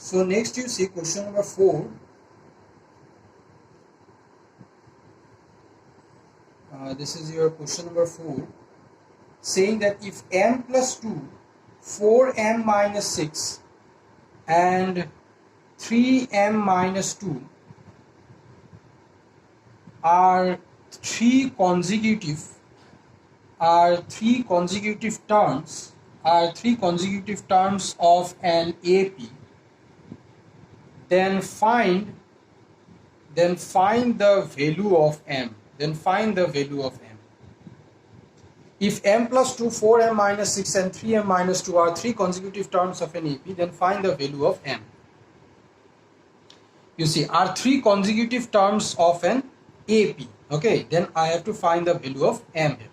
So next you see question number 4. This is your question number 4, saying that if m plus 2, 4m minus 6 and 3m minus 2 are three consecutive terms of an AP, then find the value of m. If m plus 2, 4m minus 6 and 3m minus 2 are three consecutive terms of an AP, then find the value of m. You see, are three consecutive terms of an AP. Okay, then I have to find the value of m here.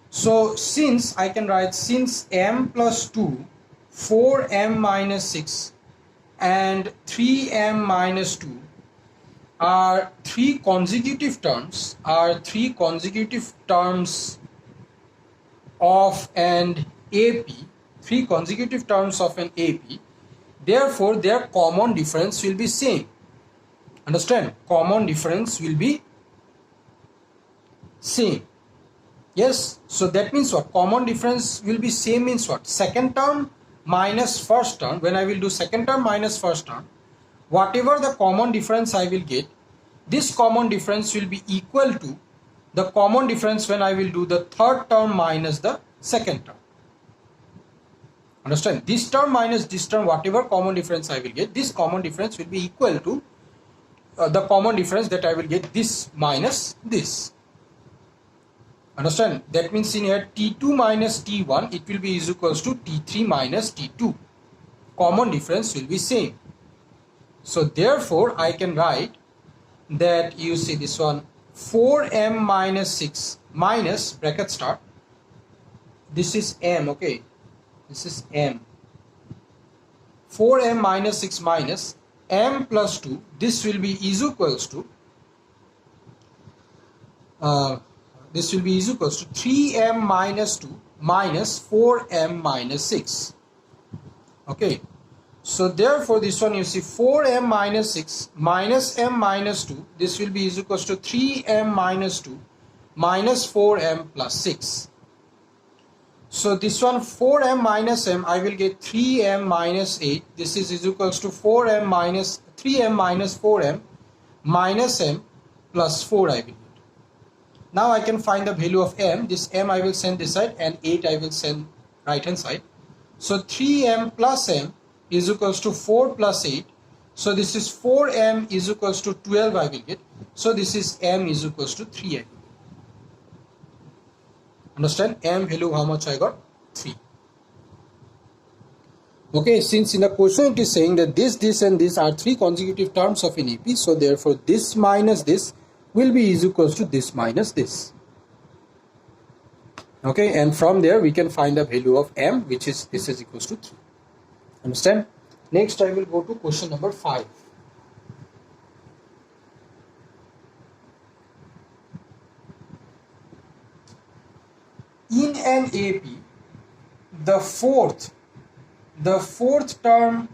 So since I can write, since m plus 2, 4m minus 6 and 3m minus 2 are three consecutive terms of an AP, therefore their common difference will be same. Understand? Common difference will be same. Yes, so that means what? Common difference will be same means what? Second term minus first term. When I will do second term minus first term, whatever the common difference I will get, this common difference will be equal to the common difference when I will do the third term minus the second term. Understand? This term minus this term, whatever common difference I will get, this common difference will be equal to the common difference that I will get, this minus this. Understand? That means in here T2 minus T1, it will be is equals to T3 minus T2. Common difference will be same. So therefore I can write that, you see this one, 4m minus 6 minus bracket start, this is m, okay, this is m, 4m minus 6 minus m plus 2, this will be is equals to 3m minus 2 minus 4m minus 6. Okay, so therefore this one, you see, 4m minus 6 minus m minus 2, this will be is equals to 3m minus 2 minus 4m plus 6. So this one, 4m minus m, I will get 3m minus 8, this is equals to 3m minus 4m minus m plus 4 I will get. Now I can find the value of m. This m I will send this side and 8 I will send right hand side. So 3m plus m is equals to 4 plus 8. So this is 4m is equals to 12 I will get. So this is m is equals to 3 I will get. Understand? M value how much I got? 3. Okay, since in the question it is saying that this and this are three consecutive terms of an AP, so therefore this minus this will be is equals to this minus this. Okay, and from there we can find the value of m, which is this is equals to 3. Understand? Next I will go to question number 5. In an AP, the fourth term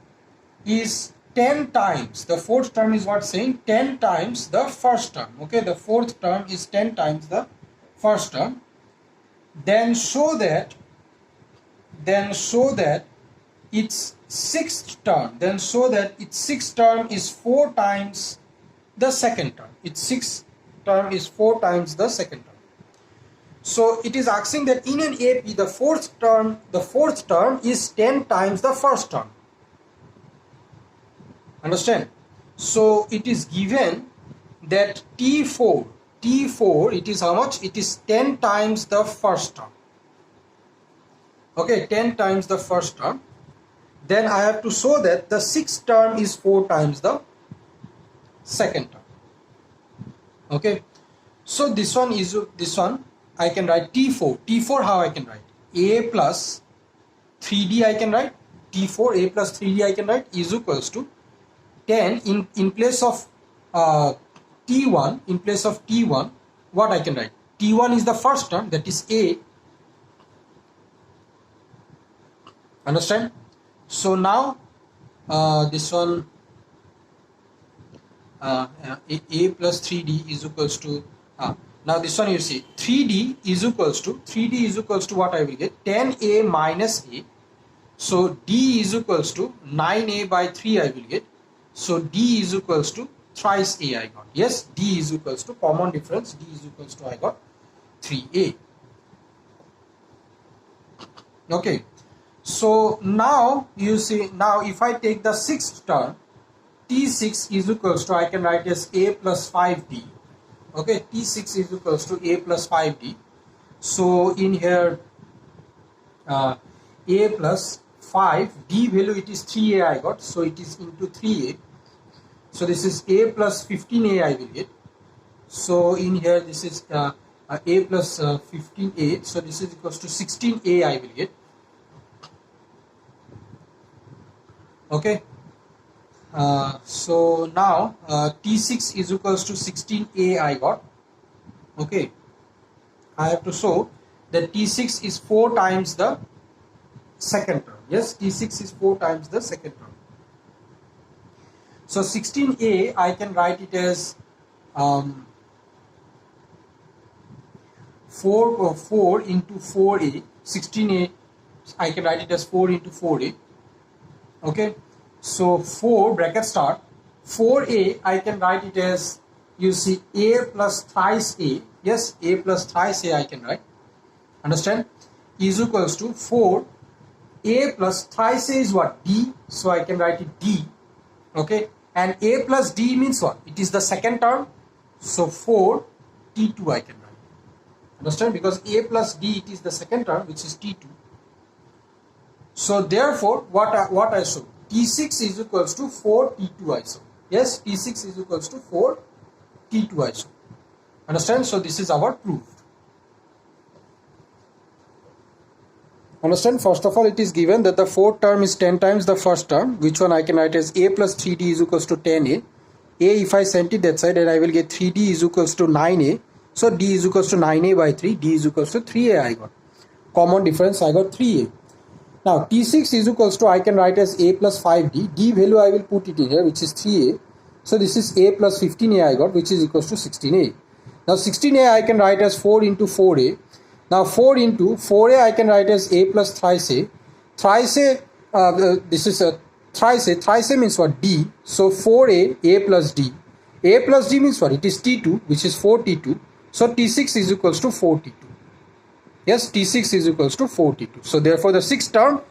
is 10 times. The fourth term is what saying? 10 times the first term. Okay, the fourth term is 10 times the first term. Then show that its sixth term. Then show that its sixth term is 4 times the second term. Its sixth term is 4 times the second term. So it is asking that in an AP, the fourth term is 10 times the first term. Understand? So it is given that T4 it is how much? It is 10 times the first term. Okay, 10 times the first term. Then I have to show that the sixth term is 4 times the second term. Okay, so this one I can write T4 how I can write? A plus 3D I can write. T4 A plus 3D I can write is equals to 10 in place of T1, what I can write? T1 is the first term, that is A. Understand? So now this one a plus 3d is equals to now this one you see 3d is equals to what I will get 10a minus a. So d is equals to 9a by 3 I will get. So d is equals to thrice a I got. Yes, d is equals to common difference, d is equals to I got 3a. Okay, so now you see, now if I take the sixth term, t6 is equals to, I can write as a plus 5d. Okay, t6 is equals to a plus 5d. So in here a plus 5, d value it is 3a I got, so it is into 3a. So this is a plus 15a I will get. So in here this is a plus 15a, so this is equals to 16a I will get. Okay, so now t6 is equals to 16a I got. Okay, I have to show that t6 is 4 times the second term. Yes, t6 is 4 times the second term. So 16a I can write it as 4 into 4a. 16a I can write it as 4 into 4a. Okay, so 4 bracket start 4a I can write it as, you see, a plus thrice a. Yes, a plus thrice a I can write. Understand? Is equals to 4 a plus thrice a is what? D. So I can write it d. Okay, and a plus d means what? It is the second term. So 4 t2 I can write. Understand? Because a plus d it is the second term, which is t2. So therefore what I show, t6 is equals to 4 t2 I show. Yes, t6 is equals to 4 t2 I show. Understand? So this is our proof. Understand? First of all, it is given that the fourth term is 10 times the first term, which one I can write as a plus 3d is equals to 10a. A, if I send it that side, then I will get 3d is equals to 9a. So d is equals to 9a by 3, d is equals to 3a I got. Common difference I got 3a. Now t6 is equals to, I can write as a plus 5d. D value I will put it in here, which is 3a. So this is a plus 15a I got, which is equals to 16a. Now 16a I can write as 4 into 4a. Now 4 into 4a I can write as a plus thrice a. Thrice a, this is a thrice a. Thrice a means what? D. So 4a, a plus d. A plus d means what? It is t2, which is 4t2. So t6 is equals to 4t2. Yes, t6 is equals to 4t2. So therefore the sixth term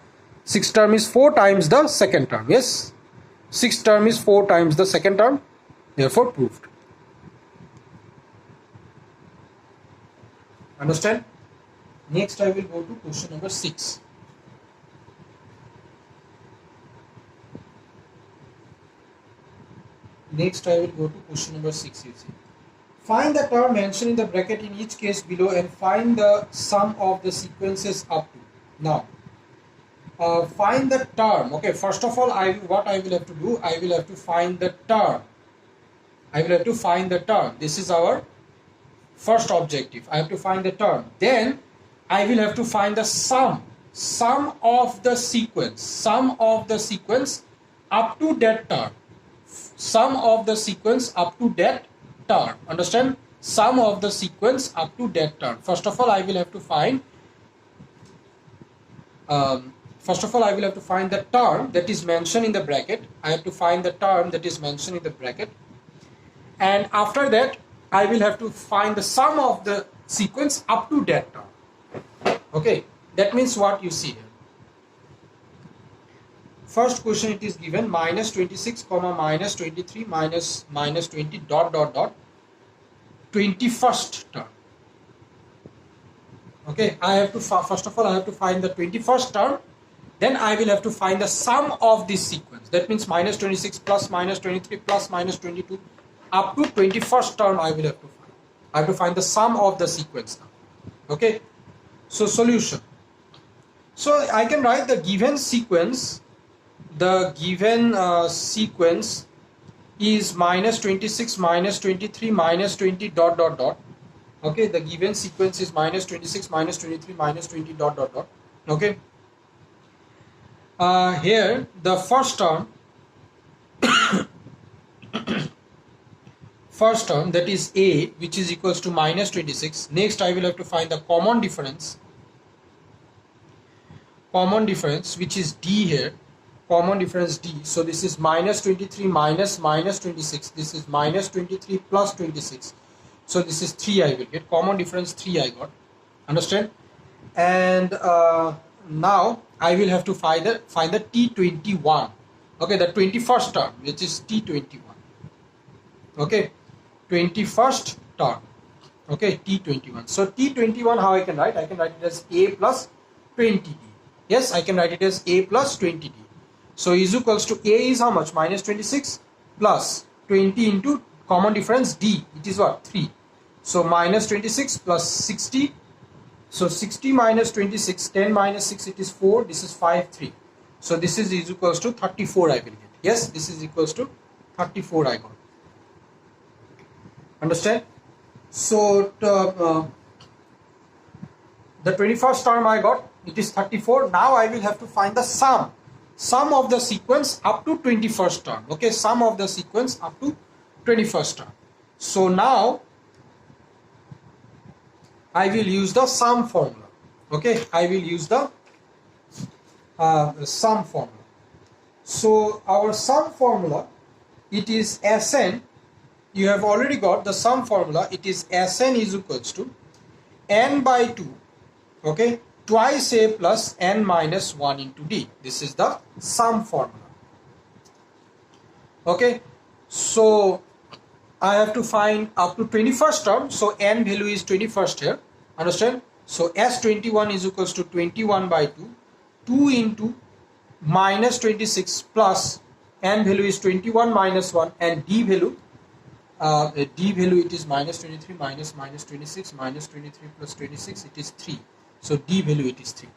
is 4 times the second term. Yes, sixth term is 4 times the second term. Therefore proved. Understand? Next I will go to question number 6. Next I will go to question number 6. You see, find the term mentioned in the bracket in each case below and find the sum of the sequences up to. Now find the term. Okay, first of all, what I will have to do, I will have to find the term. This is our first objective. I have to find the term. Then I will have to find the sum of the sequence up to that term. Sum of the sequence up to that term. Understand? Sum of the sequence up to that term. First of all, I will have to find the term that is mentioned in the bracket. And after that, I will have to find the sum of the sequence up to that term. Okay, that means what you see here. First question, it is given minus 26 comma minus 23 minus 20 dot 21st term. Okay, I have to first of all I have to find the 21st term. Then I will have to find the sum of this sequence. That means minus 26 plus minus 23 plus minus 22 up to 21st term I will have to find. I have to find the sum of the sequence now. Okay, so solution. So I can write the given sequence. The given sequence is minus 26 minus 23 minus 20 dot. Okay, the given sequence is minus 26 minus 23 minus 20 dot. Okay, here the first term first term, that is a, which is equals to minus 26. Next I will have to find the common difference, which is d here, common difference d. So this is minus 23 minus 26, this is minus 23 plus 26, so this is 3 I will get, common difference 3 I got, understand? And now I will have to find the T21, okay, the 21st term, which is T21, okay, 21st term, okay, T21. So T21, how I can write? I can write it as a plus 20d. Yes, I can write it as a plus 20d. So is equals to a is how much? Minus 26 plus 20 into common difference d, it is what? 3. So minus 26 plus 60. So 60 minus 26, 10 minus 6, it is 4. This is 5, 3. So this is equals to 34 I will get. Yes, this is equals to 34 I got. Understand? So the 21st term I got, it is 34. Now I will have to find the sum of the sequence up to 21st term. Okay, sum of the sequence up to 21st term. So now I will use the sum formula. Okay, I will use the sum formula. So our sum formula, it is Sn. You have already got the sum formula. It is Sn is equals to n by 2, okay, twice a plus n minus 1 into d. This is the sum formula. Okay, so I have to find up to 21st term. So n value is 21st here. Understand? So S21 is equals to 21 by 2. 2 into minus 26 plus n value is 21 minus 1, and d value it is minus 23 minus 26 minus 23 plus 26, it is 3. So d value it is 3.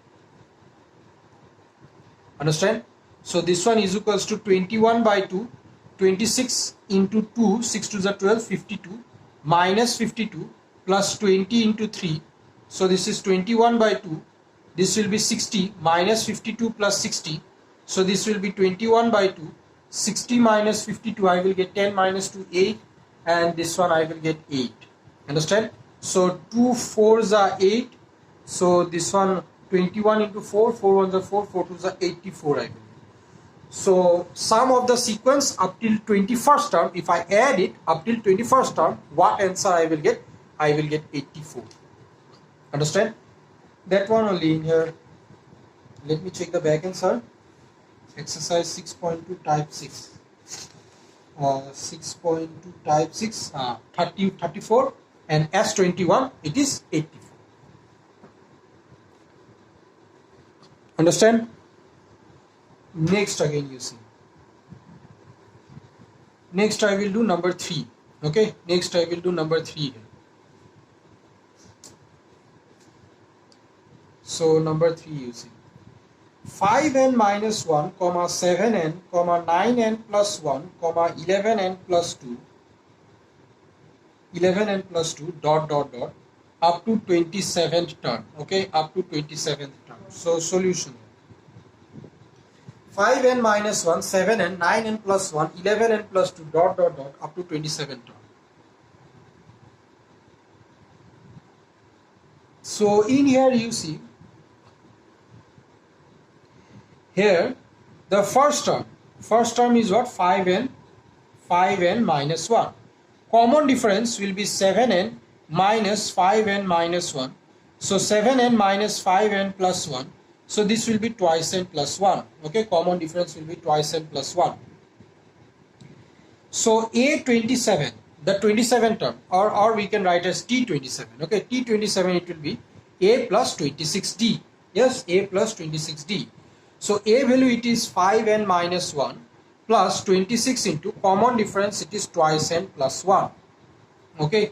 Understand? So this one is equals to 21 by 2, 26 into 2, 6 to the 12, 52, minus 52 plus 20 into 3. So this is 21 by 2. This will be 60 minus 52 plus 60. So this will be 21 by 2. 60 minus 52, I will get 10 minus 2, 8. And this one I will get 8. Understand? So 2 4s are 8. So this one 21 into 4, 4 1s are 4, 4 2s are 84 I will get. So sum of the sequence up till 21st term, if I add it up till 21st term, what answer I will get? I will get 84. Understand? That one only in here. Let me check the back answer. Exercise 6.2 type 6. 6.2 type 6, 34, and S21, it is 84. Understand? Next again you see. Next I will do number 3. Okay, next I will do number 3 here. So number 3 you see. 5n minus 1, 7n, 9n plus 1, 11n plus 2, 11n plus 2, dot, up to 27th term. Okay, up to 27th term. So solution. 5n minus 1, 7n, 9n plus 1, 11n plus 2, dot, up to 27th term. So in here you see, here the first term is what? 5n minus 1. Common difference will be 7n minus 5n minus 1. So 7n minus 5n plus 1. So this will be twice n plus 1. Okay, common difference will be twice n plus 1. So A27, the 27th term, or we can write as T27. Okay, T27 it will be A plus 26d. Yes, A plus 26d. So A value it is 5n minus 1 plus 26 into common difference, it is twice n plus 1. Okay,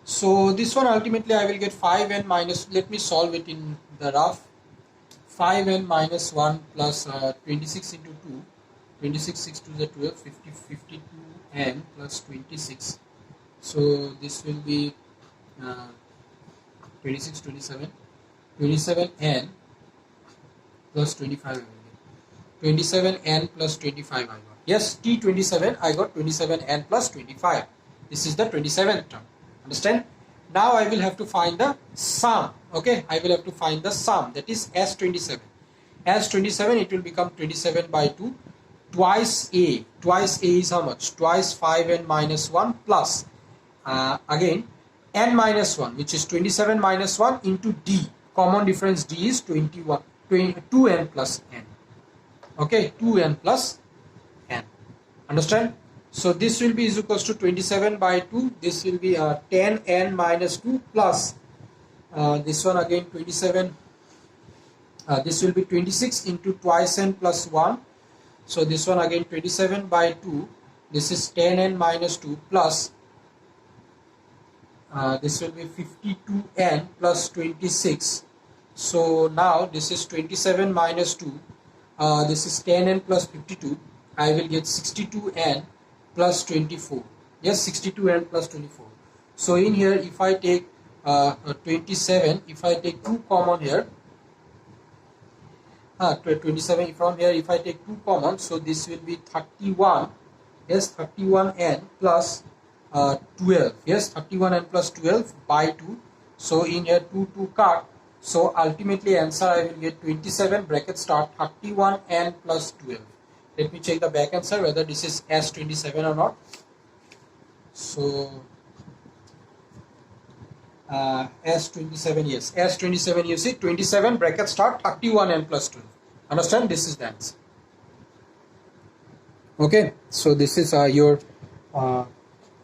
so this one ultimately I will get 5n minus, let me solve it in the rough. 5n minus 1 plus 26 into 2, 26 6 to the 12, 50 52n plus 26. So this will be 26 27n plus 25 I will get. 27n plus 25 I got. Yes, T27, I got 27n plus 25. This is the 27th term. Understand? Now I will have to find the sum. Okay, I will have to find the sum, that is S27. S27, it will become 27 by 2 twice A. Twice A is how much? Twice 5n minus 1 plus again n minus 1, which is 27 minus 1 into D. Common difference D is 2n plus n. Okay, 2n plus n. Understand? So this will be is equals to 27 by 2. This will be 10n minus 2 plus this one again 27. This will be 26 into twice n plus 1. So this one again 27 by 2. This is 10n minus 2 plus this will be 52n plus 26. So now this is 27 minus 2. This is 10n plus 52. I will get 62n plus 24. Yes, 62n plus 24. So in here, if I take 27, if I take 2 common here, 27 from here, if I take 2 common, so this will be 31. Yes, 31n plus 12. Yes, 31n plus 12 by 2. So in here 2 cut. So ultimately answer I will get 27 bracket start 31n plus 12. Let me check the back answer whether this is S27 or not. So S27, yes, S27 you see 27 bracket start 31n plus 12. Understand? This is the answer. Okay, so this is your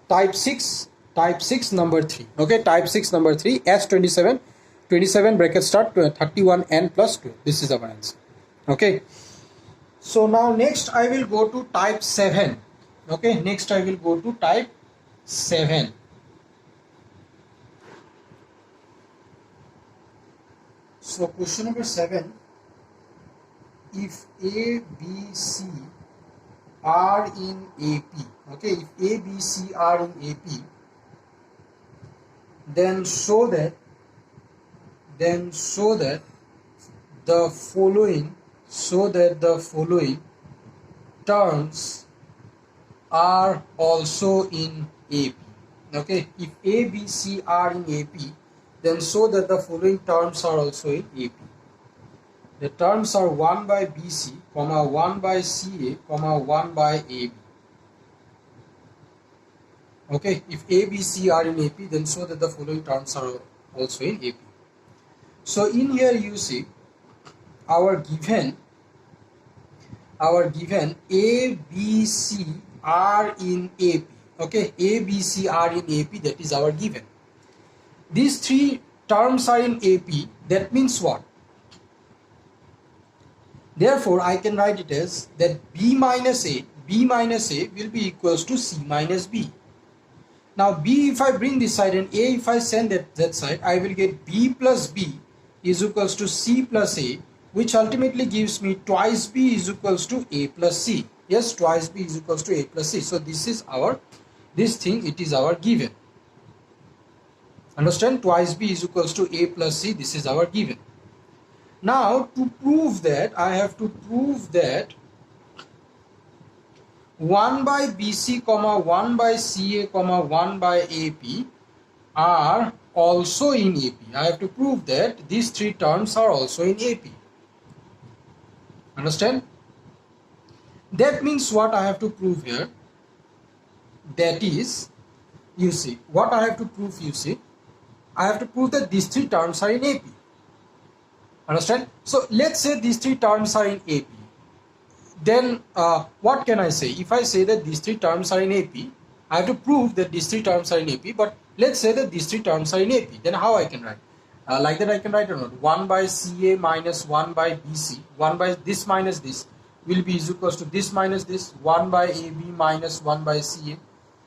type 6 number 3. Okay, type 6 number 3 S27 27 bracket start 31n plus 12. This is our answer. Okay, so now next I will go to type 7. Okay, next I will go to type 7. So question number 7, if A, B, C are in AP, okay, if A, B, C are in AP, then show that the following terms are also in AP. Okay, if A, B, C are in AP, then show that the following terms are also in AP. The terms are 1 by BC, 1 by CA, 1 by AB. Okay, if A, B, C are in AP, then show that the following terms are also in AP. So in here you see our given A, B, C are in AP. Okay, A, B, C are in AP, that is our given. These 3 terms are in AP, that means what? Therefore, I can write it as that B minus A will be equals to C minus B. Now B if I bring this side and A if I send that side, I will get B plus B is equals to C plus A, which ultimately gives me twice B is equals to A plus C. Yes, twice B is equals to A plus C. So this is our, this thing, it is our given. Understand? Twice B is equals to A plus C, this is our given. Now to prove that, I have to prove that 1 by BC, 1 by CA, 1 by AP are also in AP. I have to prove that these 3 terms are also in AP. Understand? That means what I have to prove here? That is, you see, what I have to prove, you see, I have to prove that these 3 terms are in AP. Understand? So let's say these 3 terms are in AP. Then what can I say? If I say that these 3 terms are in AP, I have to prove that these 3 terms are in AP, but let's say that these 3 terms are in AP. Then how I can write? Like that I can write or not? 1 by CA minus 1 by BC, 1 by this minus this will be is equals to this minus this, 1 by AB minus 1 by CA.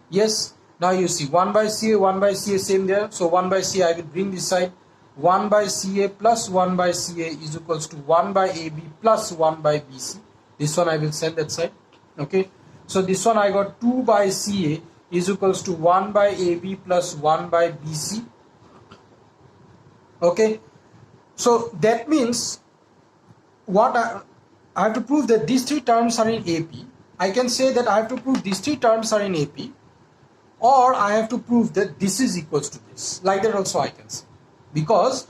Yes, now you see 1 by CA same there. So 1 by CA I will bring this side. 1 by CA plus 1 by CA is equals to 1 by AB plus 1 by BC. This one I will send that side. Okay, so this one I got 2 by CA is equals to 1 by AB plus 1 by BC. Okay, so that means what I have to prove that these 3 terms are in AP. I can say that I have to prove these three terms are in AP, or I have to prove that this is equals to this. Like that also I can say. Because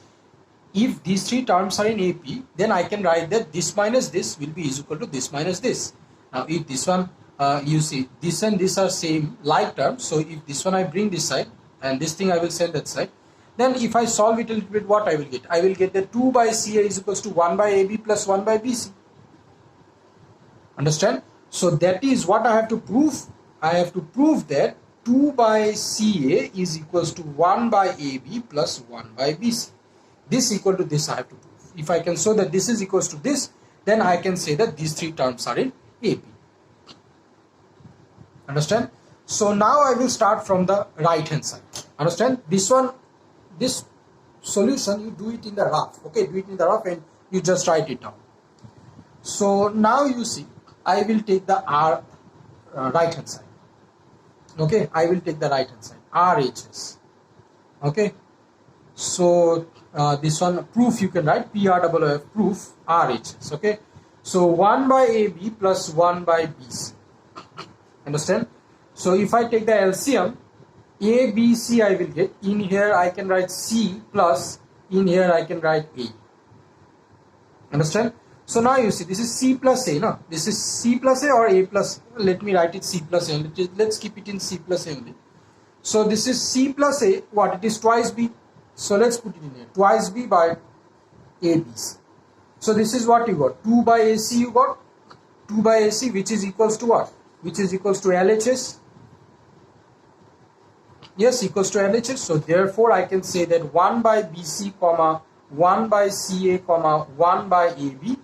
if these three terms are in AP, then I can write that this minus this will be is equal to this minus this. Now if this one, you see this and this are same like terms, so if this one I bring this side and this thing I will send that side, then if I solve it a little bit, what I will get? I will get that 2 by CA is equals to 1 by AB plus 1 by BC. Understand? So that is what I have to prove. I have to prove that 2 by CA is equals to 1 by AB plus 1 by BC. This equal to this I have to prove. If I can show that this is equals to this, then I can say that these three terms are in AP. Understand? So now I will start from the right hand side. Understand? This one, this solution, you do it in the rough. Okay, do it in the rough and you just write it down. So now you see, I will take the right hand side. Okay, I will take the right hand side, RHS. Okay, so this one proof you can write PROOF proof RHS. Okay, so 1 by AB plus 1 by BC. Understand? So if I take the LCM, A, B, C I will get. In here I can write C plus, in here I can write A. Understand? So now you see this is C plus A, no? This is C plus A or A plus, let me write it C plus A. Let's keep it in C plus A only. So this is C plus A, what? It is twice B. So let's put it in here. Twice B by ABC. So this is what you got. 2 by AC you got. 2 by AC, which is equals to what? Which is equals to LHS. Yes, equals to LHS. So therefore I can say that 1 by BC comma 1 by CA comma 1 by AB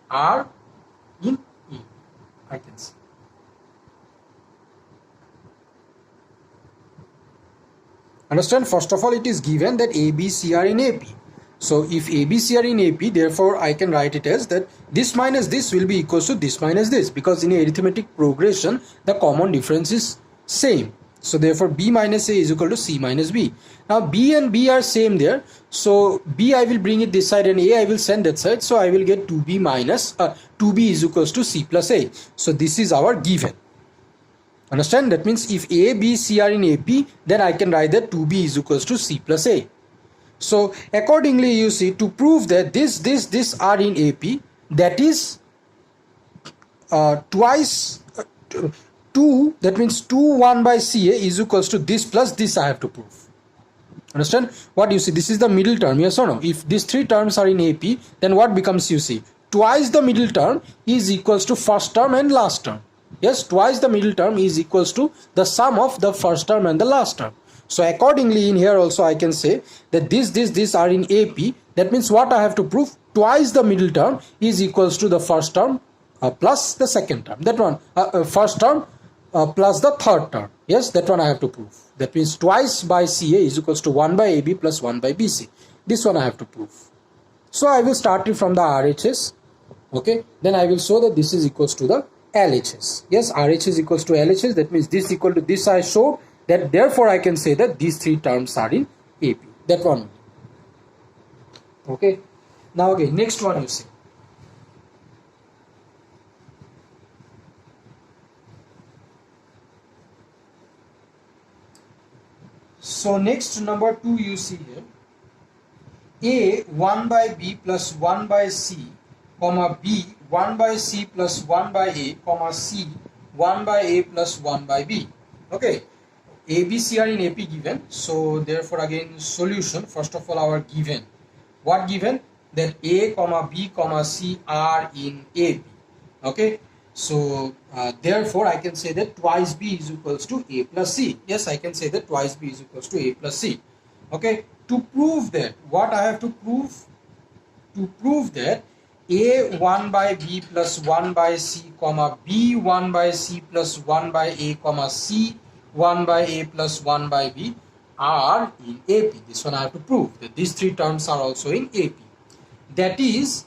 are in A. I can say. Understand? First of all, it is given that ABC are in AP. So if ABC are in AP, therefore I can write it as that this minus this will be equals to this minus this, because in a arithmetic progression the common difference is same. So therefore B minus A is equal to C minus B. Now B and B are same there. So B I will bring it this side and A I will send that side. So I will get 2B minus 2B is equals to C plus A. So this is our given. Understand? That means if A, B, C are in AP, then I can write that 2B is equals to C plus A. So accordingly you see, to prove that this are in AP, that is twice 2, that means 2 1 by CA is equals to this plus this I have to prove. Understand? What you see, this is the middle term, yes or no? If these three terms are in AP, then what becomes, you see, twice the middle term is equals to first term and last term. Yes, twice the middle term is equals to the sum of the first term and the last term. So accordingly in here also I can say that this are in AP. That means what I have to prove? Twice the middle term is equals to the first term plus the second term. That one, first term plus the third term. Yes, that one I have to prove. That means twice by CA is equals to 1 by AB plus 1 by BC. This one I have to prove. So I will start it from the RHS. Okay, then I will show that this is equals to the LHS. Yes, RHS equals to LHS. That means this equal to this I show. That therefore I can say that these three terms are in AP. That one. Okay. Now again, next one you see. So next number 2 you see here. A 1 by B plus 1 by C, comma B 1 by C plus 1 by A, comma C 1 by A plus 1 by B. Okay. A, B, C are in AP given. So therefore again solution, first of all our given. What given? That A, comma B, comma C are in AP. Okay. So therefore I can say that twice B is equals to A plus C. Yes, I can say that twice B is equals to A plus C. Okay. To prove that, what I have to prove? To prove that A 1 by B plus 1 by C, comma B 1 by C plus 1 by A, comma C 1 by A plus 1 by B are in AP. This one I have to prove that these three terms are also in AP. That is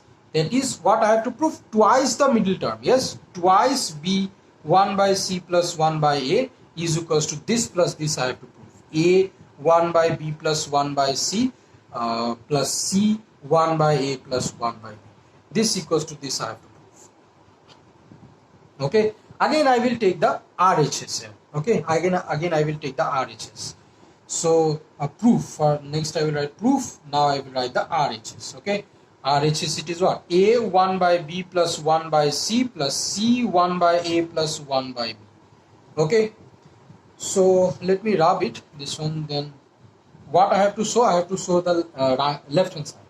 what I have to prove, twice the middle term. Yes, twice B 1 by C plus 1 by A is equals to this plus this I have to prove. A 1 by B plus 1 by C plus C 1 by A plus 1 by B. This equals to this I have to prove. Okay, again I will take the RHS here. Okay, again I will take the RHS. So proof, for next I will write proof. Now I will write the RHS. Okay, RHS, it is what? A 1 by B plus 1 by C plus C 1 by A plus 1 by B. Okay, so let me rub it, this one. Then what I have to show? I have to show the left hand side.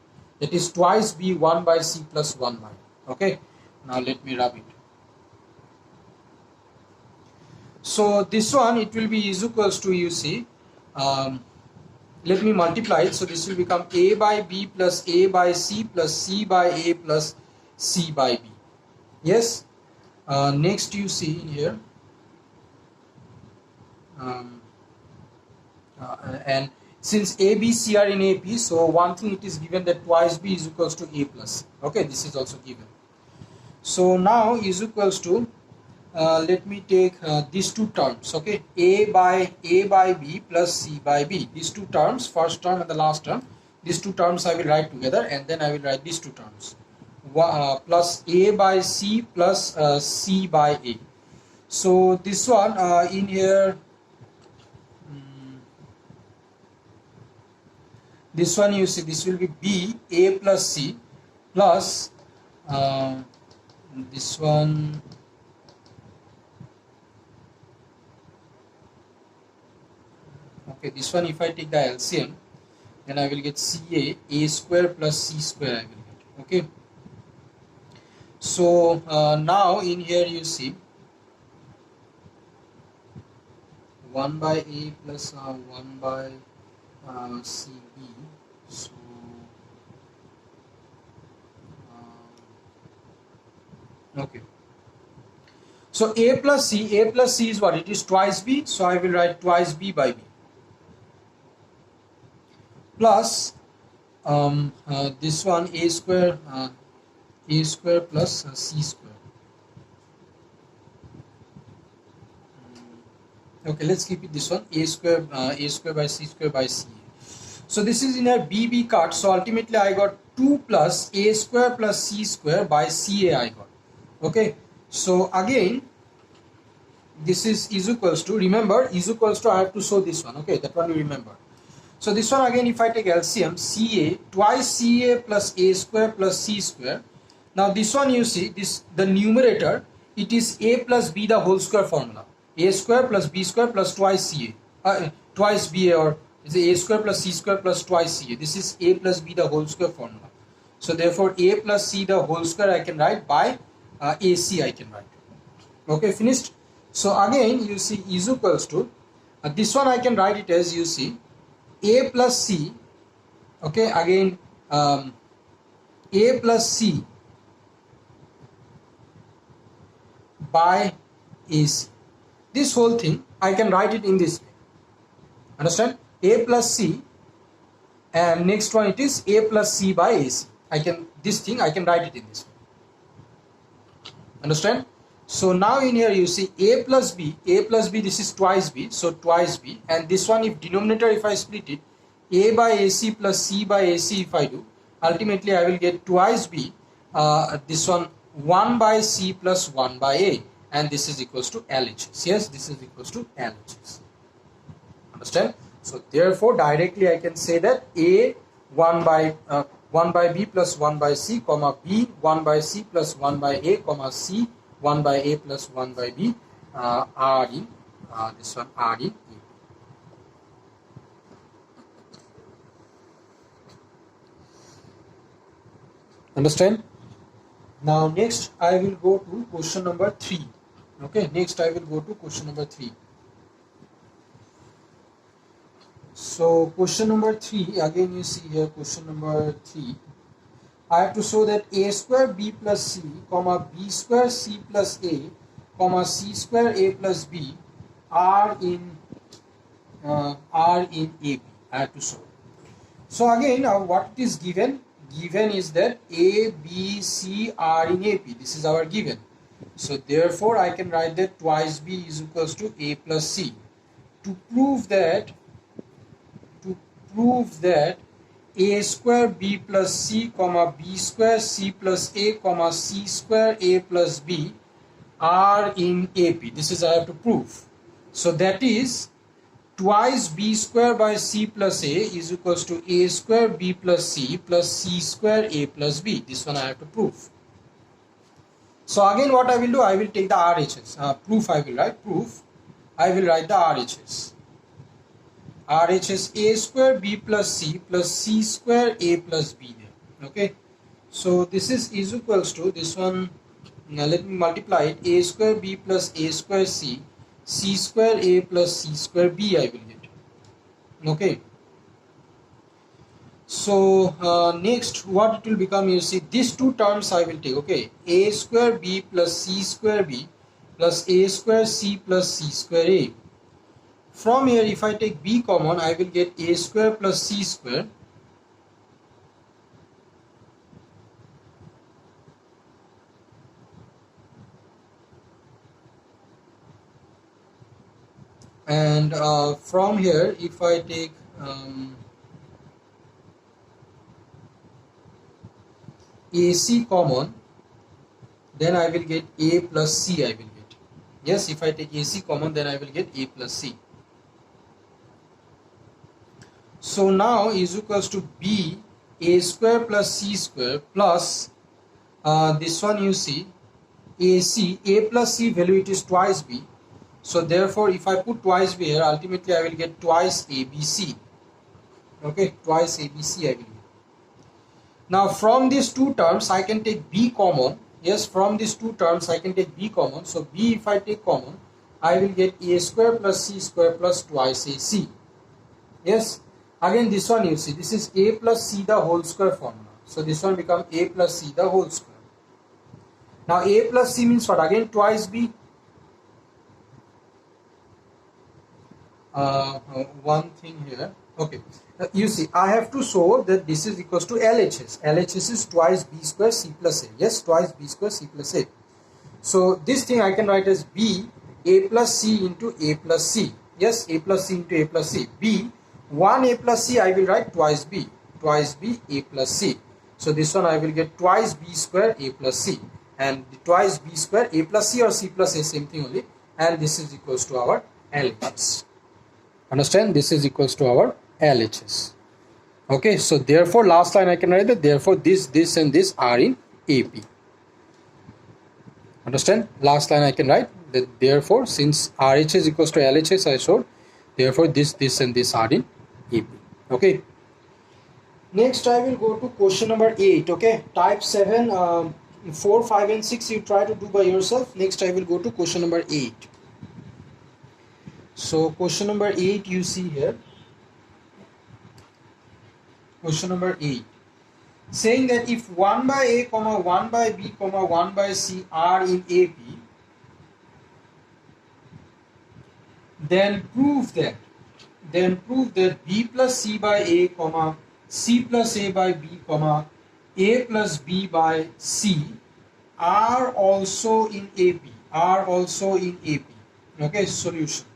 That is twice B 1 by C plus 1 by B. Okay, now let me rub it. So this one, it will be is equals to, you see, let me multiply it. So this will become A by B plus A by C plus C by A plus C by B. Yes. Next you see in here, and since A, B, C are in AP, so one thing it is given that twice B is equals to A plus C. Okay, this is also given. So now is equals to, let me take these two terms. Okay, A by B plus C by B. These two terms, first term and the last term, these two terms I will write together, and then I will write these two terms, plus A by C plus C by A. So this one in here, this one, you see, this will be B A plus C plus this one, okay, this one, if I take the LCM, then I will get CA A square plus C square I will get. Okay, so now in here you see 1 by A plus 1 by CB. So okay, so A plus C is what? It is twice B, so I will write twice B by B plus this one A square plus C square. Okay, let's keep it this one, A square by C square by CA. So this is in a BB cut, so ultimately I got 2 plus A square plus C square by CA I got. Okay, so again this is equals to, remember, is equals to, I have to show this one. Okay, that one you remember. So this one again, if I take LCM, CA twice CA plus A square plus C square. Now this one, you see, this, the numerator, it is A plus B the whole square formula. A square plus B square plus twice CA, twice BA, or is A square plus C square plus twice CA. This is A plus B the whole square formula. So therefore A plus C the whole square I can write by AC I can write. Okay, finished. So again you see is equals to, this one I can write it as, you see, A plus C. Okay, again A plus C by AC. This whole thing I can write it in this way. Understand? A plus C, and next one it is A plus C by AC. I can, this thing I can write it in this way. Understand? So now in here you see A plus B, this is twice B, so twice B, and this one, if denominator, if I split it, A by AC plus C by AC, if I do, ultimately I will get twice B, this one 1 by C plus 1 by A, and this is equals to LHS. Yes, this is equals to LHS. Understand? So therefore directly I can say that A 1 by B plus 1 by C, comma B 1 by C plus 1 by A, comma C 1 by A plus 1 by B are in this one are in A. Understand? Now next I will go to question number 3. Okay, next I will go to question number 3. So question number 3, again you see here, question number 3, I have to show that A square B plus C, comma B square C plus A, comma C square A plus B are in AB. I have to show. So again, what it is given? Given is that A, B, C are in AP. This is our given. So therefore I can write that twice B is equals to A plus C. To prove that A square B plus C, comma B square C plus A, comma C square A plus B are in AP. This is I have to prove. So that is twice b square by c plus a is equals to a square b plus c square a plus b. This one I have to prove. So again what I will do, I will take the RHS. Proof I will write. Proof I will write the RHS. RHS a square b plus c square a plus b there. Okay. So this is equals to this one. Now let me multiply it. A square b plus a square c square a plus c square b I will get. Okay. So next what it will become, you see these two terms I will take. Okay, a square b plus c square b plus a square c plus c square a. From here if I take b common, I will get a square plus c square and from here if I take AC common, then I will get a plus c I will get. Yes, if I take AC common, then I will get a plus c. So now is equals to b a square plus c square plus this one you see AC, a plus c value it is twice b. So therefore if I put twice b here, ultimately I will get twice ABC. Okay, twice ABC I will get. Now from these two terms I can take b common. Yes, from these two terms I can take b common. So b if I take common, I will get a square plus c square plus twice AC. Yes, again this one you see, this is a plus c the whole square formula. So this one become a plus c the whole square. Now a plus c means what? Again twice b. One thing here. Okay, you see I have to show that this is equals to LHS. LHS is twice b square c plus a. Yes, twice b square c plus a. So this thing I can write as b a plus c into a plus c. Yes, a plus c into a plus c. B 1 a plus c I will write twice b a plus c. So this one I will get twice b square a plus c, and twice b square a plus c or c plus a, same thing only, and this is equals to our LHS. Understand? This is equals to our LHS. Okay, so therefore last line I can write that therefore this and this are in AP. Understand? Last line I can write that therefore since RHS equals to LHS I showed, therefore this and this are in AP. Okay. Next I will go to question number 8. Okay, type 7, 4, 5 and 6 you try to do by yourself. Next I will go to question number 8. So question number 8 you see here. Question number 8 saying that if 1 by a comma 1 by b comma 1 by c are in AP, then prove that b plus c by a comma c plus a by b comma a plus b by c are also in AP. Okay, solution.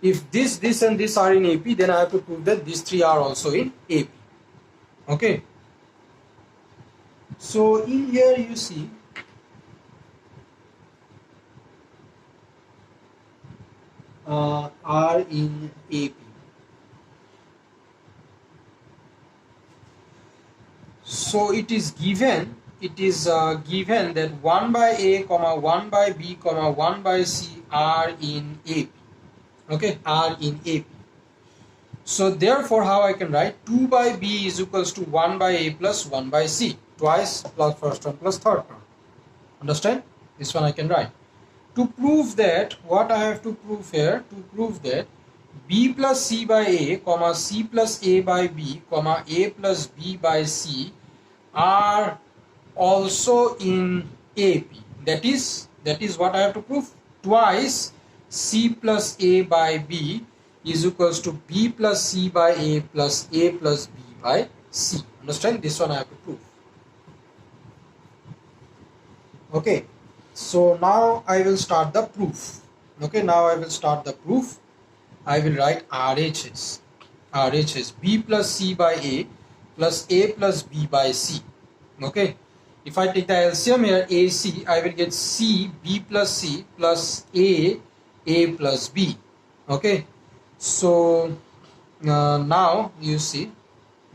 If this and this are in AP, then I have to prove that these three are also in AP. Okay. So in here you see are in AP. So it is given that 1 by a comma 1 by b comma 1 by c are in AP. Okay, are in AP. So therefore how I can write 2 by b is equals to 1 by a plus 1 by c, twice plus first term plus third term. Understand? This one I can write. To prove that, what I have to prove here, to prove that b plus c by a comma c plus a by b comma a plus b by c are also in AP. That is what I have to prove. Twice c plus a by b is equals to b plus c by a plus b by c. Understand? This one I have to prove. Okay, so now I will start the proof. Okay, now I will start the proof. I will write RHS b plus c by a plus b by c. Okay, if I take the LCM here, AC, I will get C, B plus C plus A plus B. Okay, so now you see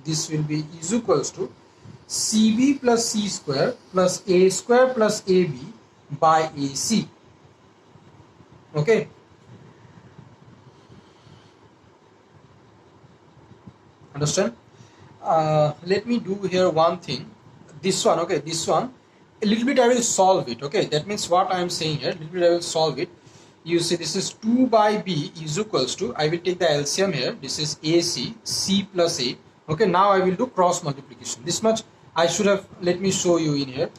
this will be is equals to CB plus C square plus A square plus AB by AC. Okay, understand? Let me do here one thing. This one, okay, this one a little bit I will solve it. Okay, that means what I am saying here, a little bit I will solve it. You see this is 2 by B is equals to, I will take the LCM here, this is AC, C plus A. Okay, now I will do cross multiplication. This much I should have, let me show you in here.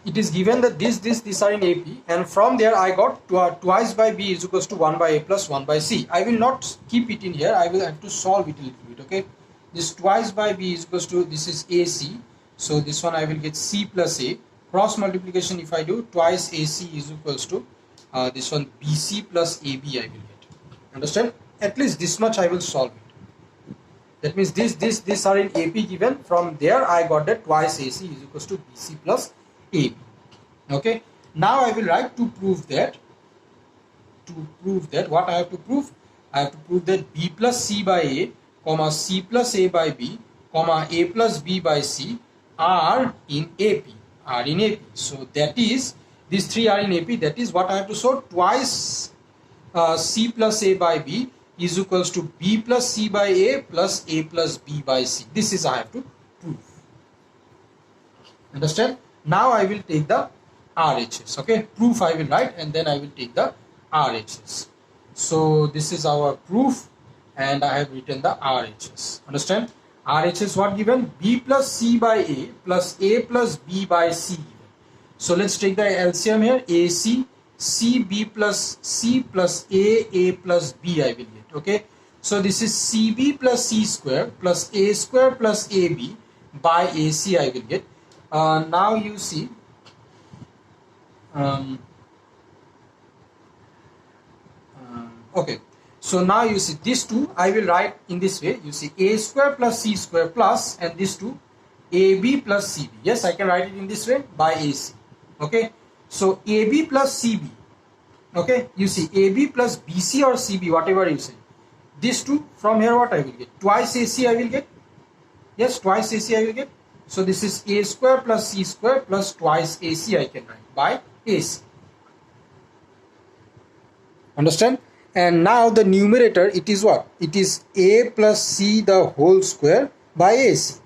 It is given that these are in AP, and from there I got twice by B is equals to 1 by A plus 1 by C. I will not keep it in here, I will have to solve it a little bit. Okay, this twice by B is equals to, this is AC, so this one I will get C plus A. Cross multiplication, if I do, twice AC is equals to this one BC plus AB I will get. Understand? At least this much I will solve it. That means this are in AP given. From there I got that twice AC is equals to BC plus AB. Okay, now I will write to prove that. What I have to prove? I have to prove that B plus C by A, comma C plus A by B, comma A plus B by C are in AP. So that is, these three are in AP. That is what I have to show. Twice C plus A by B is equals to B plus C by A plus A plus B by C. This is I have to prove. Understand? Now I will take the RHS. Okay, proof I will write and then I will take the RHS. So this is our proof and I have written the RHS. Understand? RHS what given? B plus C by A plus A plus B by C given. So let's take the LCM here. AC, CB plus C plus A plus B I will get. Okay, so this is CB plus C square plus A square plus AB by AC I will get. Now you see okay, so now you see these two I will write in this way. You see A square plus C square plus, and these two AB plus CB. Yes, I can write it in this way by AC. Okay, so AB plus CB. Okay, you see AB plus BC or CB, whatever you say. These two, from here what I will get? Twice AC I will get. Yes, twice AC I will get. So this is A square plus C square plus twice AC I can write by AC. Understand? And now the numerator, it is what? It is A plus C the whole square by AC.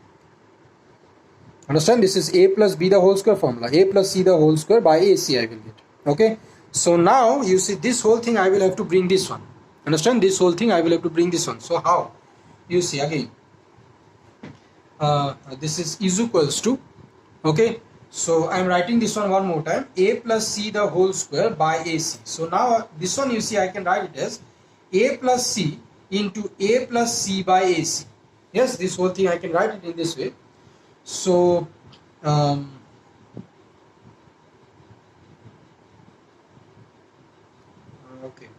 Understand? This is A plus B the whole square formula. A plus C the whole square by AC I will get. Okay. So now you see this whole thing I will have to bring this one. Understand? This whole thing I will have to bring this one. So how? You see again. This is equals to, okay, so I am writing this one more time, A plus C the whole square by AC. So now this one you see I can write it as A plus C into A plus C by AC. Yes, this whole thing I can write it in this way. So okay,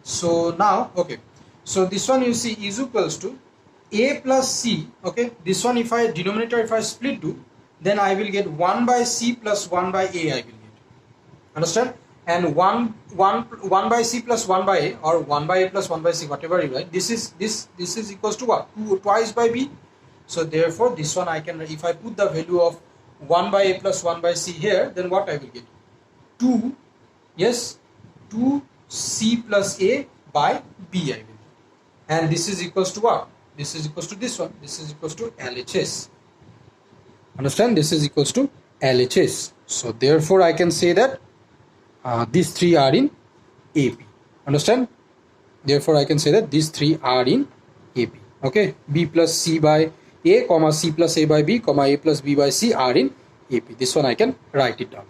so now okay, so this one you see is equals to A plus C. Okay, this one if I denominator if I split do, then I will get 1 by C plus 1 by A I will get. Understand? And 1 by C plus 1 by A, or 1 by A plus 1 by C, whatever you write, this is equals to what? 2 twice by B. So therefore this one I can, if I put the value of 1 by A plus 1 by C here, then what I will get? 2, yes, 2 C plus A by B I will get. And this is equals to what? This is equals to this one. This is equals to LHS. Understand? This is equals to LHS. So therefore I can say that these three are in AP. Understand? Therefore I can say that these three are in AP. Okay, B plus C by A, comma C plus A by B, comma A plus B by C are in AP. This one I can write it down.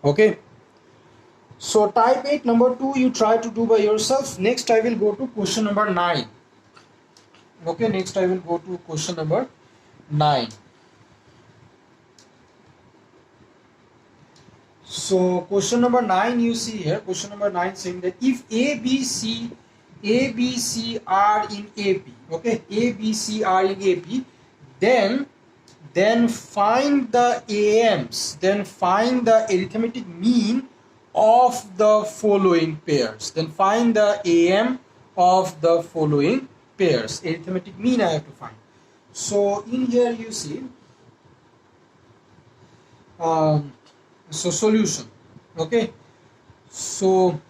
Okay. So type 8 number 2 you try to do by yourself. Next I will go to question number 9. Okay, next I will go to question number 9. So question number 9 you see here, question number 9 saying that if A, B, C A, B, C are in AP, okay, A, B, C are in AP, then find the AMs, then find the arithmetic mean of the following pairs, then find the AM of the following pairs. Arithmetic mean I have to find. So in here you see, so solution, okay, so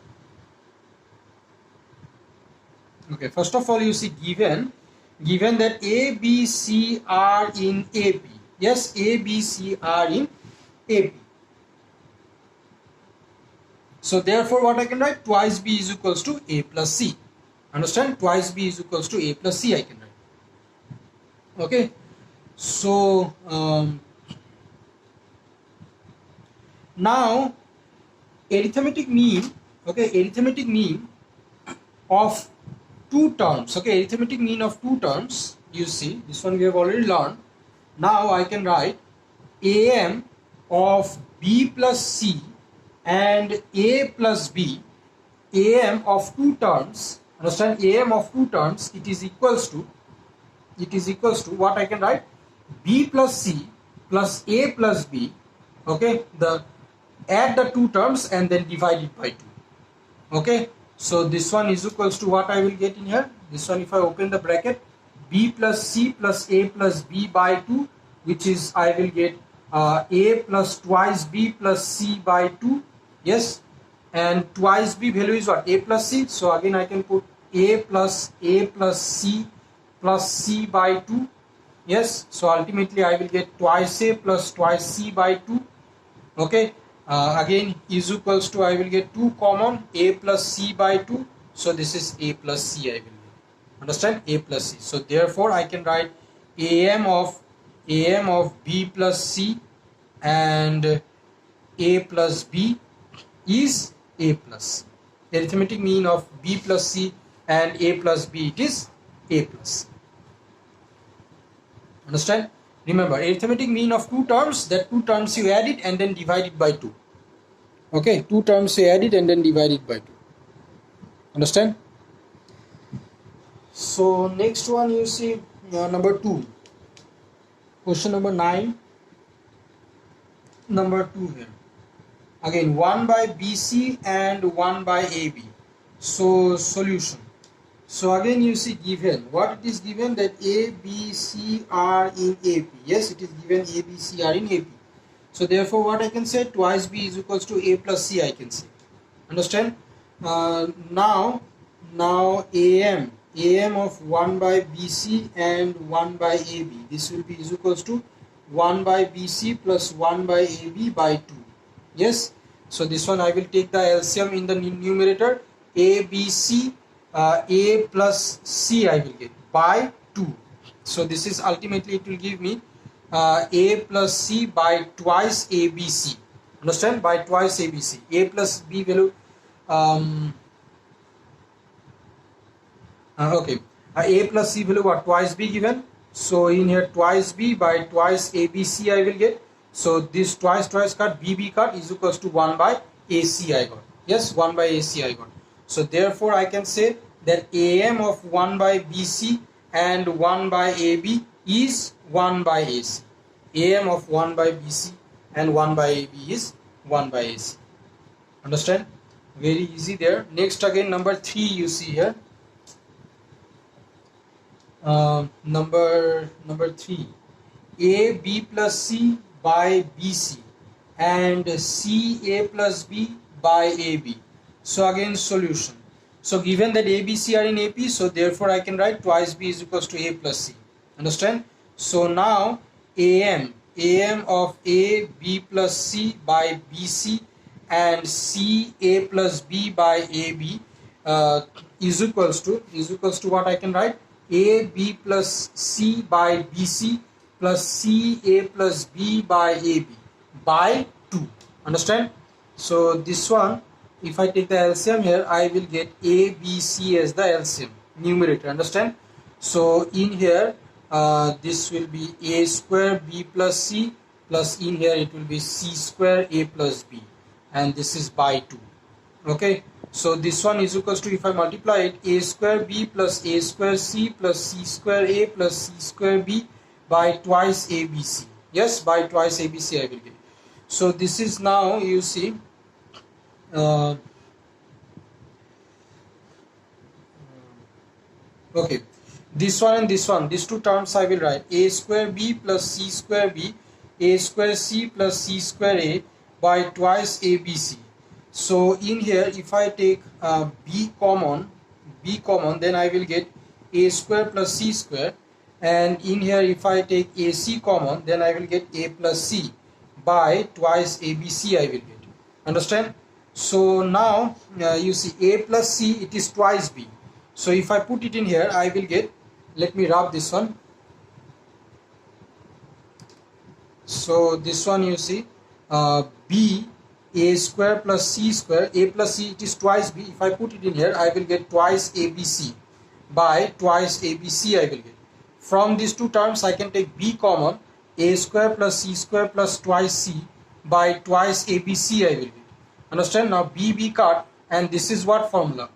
okay, first of all you see given that A, B, C are in AP. Yes, A, B, C are in AP. So therefore what I can write, twice B is equals to A plus C. Understand? Twice B is equals to A plus C I can write. Okay. So now arithmetic mean, okay, arithmetic mean of two terms, okay, arithmetic mean of two terms, you see this one we have already learned. Now I can write AM of B plus C and A plus B, AM of two terms, understand, AM of two terms, it is equals to what I can write, B plus C plus A plus B, okay, add the two terms and then divide it by 2, okay. So this one is equals to what I will get in here, this one if I open the bracket, B plus C plus A plus B by 2, which is I will get A plus twice B plus C by 2, yes, and twice B value is what, A plus C, so again I can put A plus C plus C by 2, yes, so ultimately I will get twice A plus twice C by 2, okay. Again is equals to, I will get 2 common, A plus C by 2, so this is A plus C I will get, understand, A plus C. So therefore I can write AM of B plus C and A plus B is A plus. Arithmetic mean of B plus C and A plus B, it is A plus. Understand? Remember, arithmetic mean of two terms, that two terms you add it and then divide it by 2. Okay, two terms you add it and then divide it by 2. Understand? So next one you see number 2. Question number 9. Number 2 here. Again 1 by BC and 1 by AB. So solution. So again you see given, what it is given, that A, B, C are in AP. Yes, it is given A, B, C are in AP. So therefore what I can say, twice B is equals to A plus C I can say. Understand? Now AM of 1 by BC and 1 by AB, this will be is equals to 1 by BC plus 1 by AB by 2. Yes, so this one I will take the LCM in the numerator, ABC, A plus C I will get by 2. So this is ultimately, it will give me A plus C by twice ABC. Understand? By twice ABC. A plus B value, okay, A plus C value what, twice B given. So in here twice B by twice ABC I will get. So this twice cut, BB cut is equals to 1 by AC I got. Yes, 1 by AC I got. So therefore I can say that AM of 1 by BC and 1 by AB is 1 by AC. AM of 1 by BC and 1 by AB is 1 by AC. Understand? Very easy there. Next again number 3 you see here. Number 3, A B plus C by BC and C A plus B by AB. So again solution. So given that A, B, C are in AP, so therefore I can write twice B is equals to A plus C. Understand? So now AM of A B plus C by BC and C A plus B by AB is equals to what I can write, A B plus C by BC plus C A plus B by AB by 2. Understand? So this one, if I take the LCM here, I will get A, B, C as the LCM numerator. Understand? So in here, this will be A square B plus C, plus in here it will be C square A plus B, and this is by 2. Okay. So this one is equals to, if I multiply it, a square b plus a square c plus c square a plus c square b by twice abc. Yes, by twice abc I will get. So this is now, you see, okay, this one and this one, these two terms I will write a square b plus c square b, a square c plus c square a by twice abc. So in here, if I take b common, then I will get a square plus c square, and in here if I take ac common, then I will get a plus c by twice abc I will get. Understand? So now you see a plus c, it is twice b. So if I put it in here, I will get, let me rub this one. So this one, you see, b a square plus c square, a plus c, it is twice b. If I put it in here, I will get twice abc by twice abc I will get. From these two terms I can take b common, a square plus c square plus twice c by twice abc I will get. Understand? Now b cut, and this is what formula?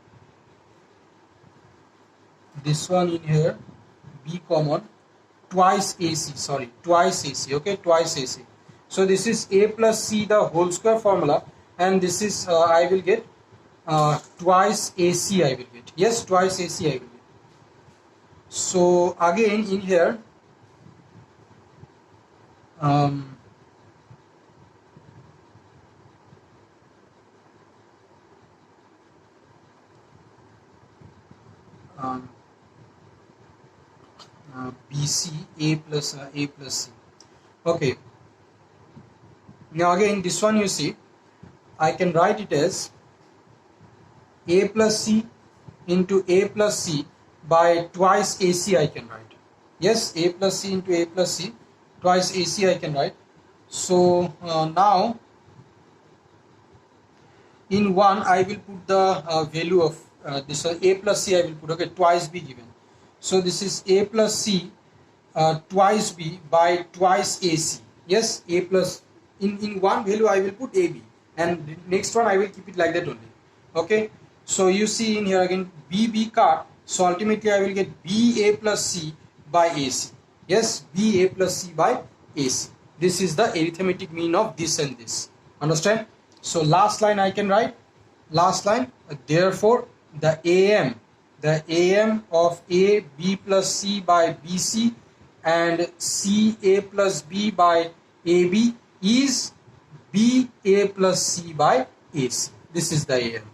This one in here, b common, twice ac, sorry, twice ac, okay, twice ac. So this is a plus c the whole square formula, and this is I will get twice ac I will get. Yes, twice ac I will get. So again in here, bc a plus c. Okay, now again this one, you see, I can write it as a plus c into a plus c by twice ac I can write. Yes, a plus c into a plus c twice ac I can write. So now in 1 I will put the value of this a plus c I will put, okay, twice b given. So this is a plus c twice b by twice ac. Yes, a plus, in one value I will put ab, and next one I will keep it like that only. Okay, so you see in here again b cut, so ultimately I will get b a plus c by ac. Yes, b a plus c by ac. This is the arithmetic mean of this and this. Understand? So last line I can write, last line, therefore the am of a b plus c by bc and c a plus b by ab is b a plus c by ac. This is the am.